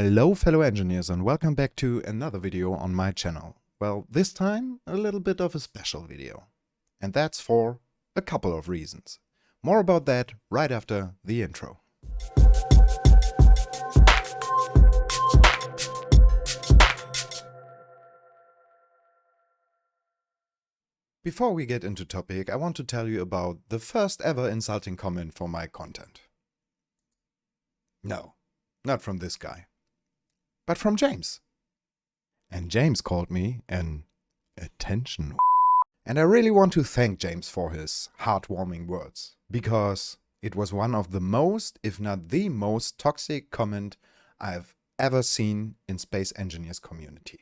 Hello fellow engineers and welcome back to another video on my channel. Well, this time a little bit of a special video. And that's for a couple of reasons. More about that right after the intro. Before we get into topic, I want to tell you about the first ever insulting comment for my content. No, not from this guy, but from James. And James called me an attention. And I really want to thank James for his heartwarming words, because it was one of the most, if not the most toxic comment I've ever seen in space engineers community.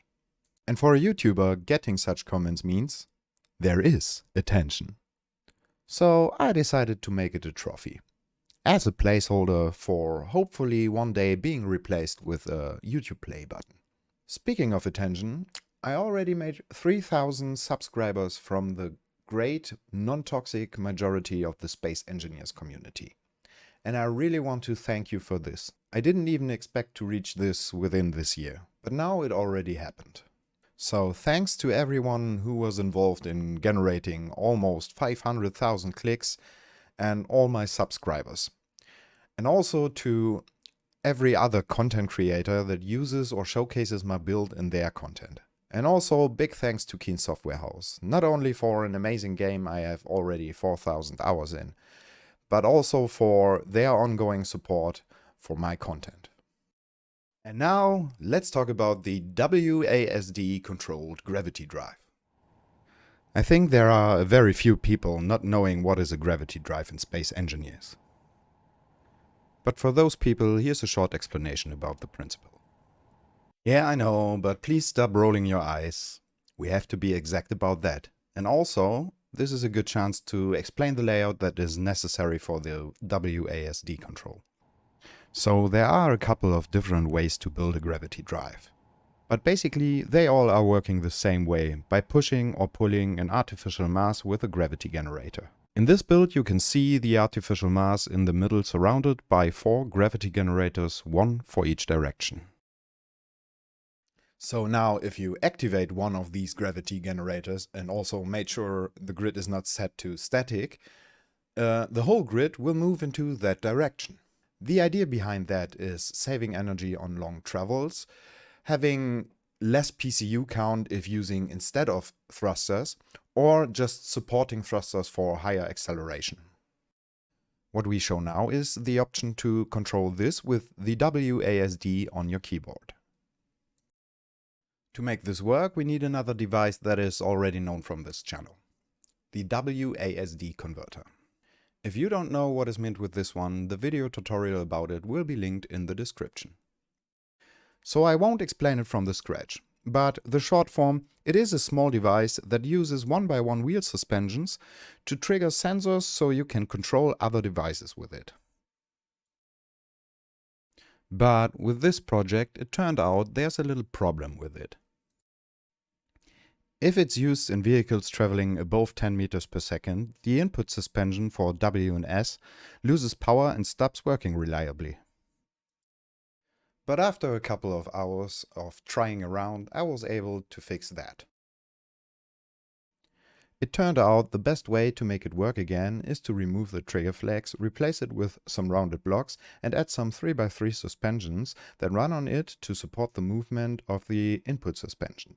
And for a YouTuber, getting such comments means there is attention. So I decided to make it a trophy, as a placeholder for hopefully one day being replaced with a YouTube play button. Speaking of attention, I already made 3,000 subscribers from the great non-toxic majority of the space engineers community. And I really want to thank you for this. I didn't even expect to reach this within this year, but now it already happened. So thanks to everyone who was involved in generating almost 500,000 clicks and all my subscribers. And also to every other content creator that uses or showcases my build in their content. And also big thanks to Keen Software House, not only for an amazing game I have already 4,000 hours in, but also for their ongoing support for my content. And now let's talk about the WASD controlled gravity drive. I think there are very few people not knowing what is a gravity drive in space engineers. But for those people, here's a short explanation about the principle. Yeah, I know, but please stop rolling your eyes. We have to be exact about that. And also, this is a good chance to explain the layout that is necessary for the WASD control. So there are a couple of different ways to build a gravity drive. But basically, they all are working the same way, by pushing or pulling an artificial mass with a gravity generator. In this build you can see the artificial mass in the middle surrounded by 4 gravity generators, one for each direction. So now if you activate one of these gravity generators and also make sure the grid is not set to static, the whole grid will move into that direction. The idea behind that is saving energy on long travels, having less PCU count if using instead of thrusters, or just supporting thrusters for higher acceleration. What we show now is the option to control this with the WASD on your keyboard. To make this work, we need another device that is already known from this channel, the WASD converter. If you don't know what is meant with this one, the video tutorial about it will be linked in the description. So I won't explain it from the scratch, but the short form, it is a small device that uses 1x1 wheel suspensions to trigger sensors so you can control other devices with it. But with this project, it turned out there's a little problem with it. If it's used in vehicles traveling above 10 meters per second, the input suspension for W and S loses power and stops working reliably. But after a couple of hours of trying around, I was able to fix that. It turned out the best way to make it work again is to remove the trigger flags, replace it with some rounded blocks and add some 3x3 suspensions that run on it to support the movement of the input suspension.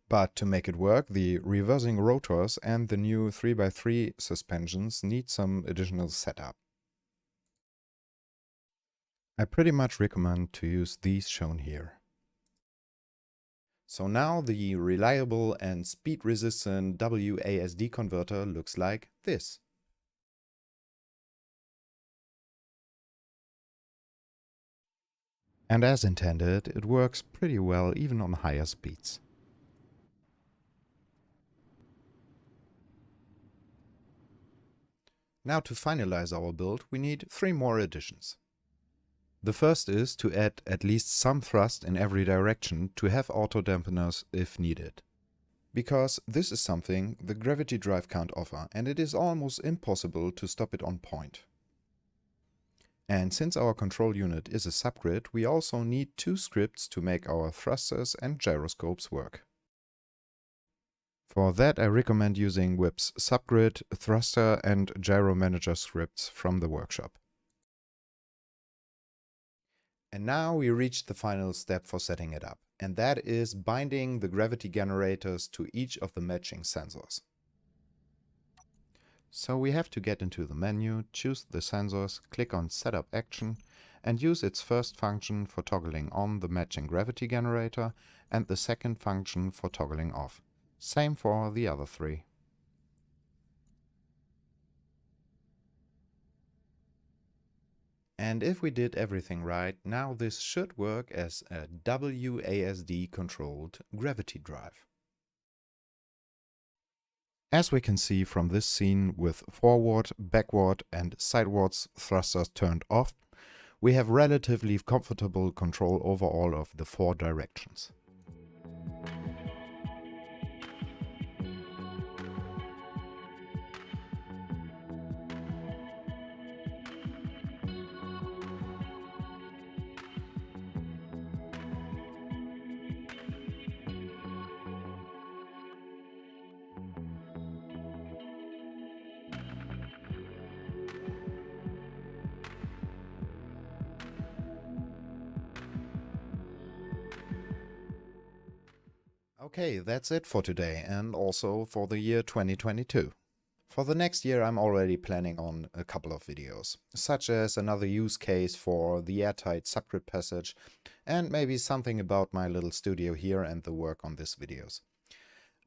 But to make it work, the reversing rotors and the new 3x3 suspensions need some additional setup. I pretty much recommend to use these shown here. So now the reliable and speed-resistant WASD converter looks like this. And as intended, it works pretty well even on higher speeds. Now to finalize our build, we need 3 more additions. The first is to add at least some thrust in every direction to have auto dampeners if needed. Because this is something the gravity drive can't offer, and it is almost impossible to stop it on point. And since our control unit is a subgrid, we also need two scripts to make our thrusters and gyroscopes work. For that, I recommend using Whip's subgrid, thruster and gyro manager scripts from the workshop. And now we reached the final step for setting it up, and that is binding the gravity generators to each of the matching sensors. So we have to get into the menu, choose the sensors, click on Setup Action, and use its first function for toggling on the matching gravity generator and the second function for toggling off. Same for the other three. And if we did everything right, now this should work as a WASD controlled gravity drive. As we can see from this scene with forward, backward and sidewards thrusters turned off, we have relatively comfortable control over all of the 4 directions. Okay, that's it for today and also for the year 2022. For the next year I'm already planning on a couple of videos, such as another use case for the airtight subgrid passage and maybe something about my little studio here and the work on these videos.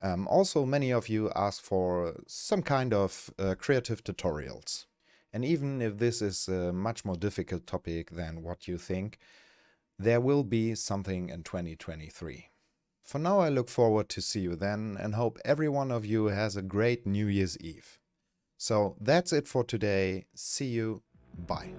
Also, many of you ask for some kind of creative tutorials. And even if this is a much more difficult topic than what you think, there will be something in 2023. For now, I look forward to see you then and hope every one of you has a great New Year's Eve. So that's it for today. See you. Bye.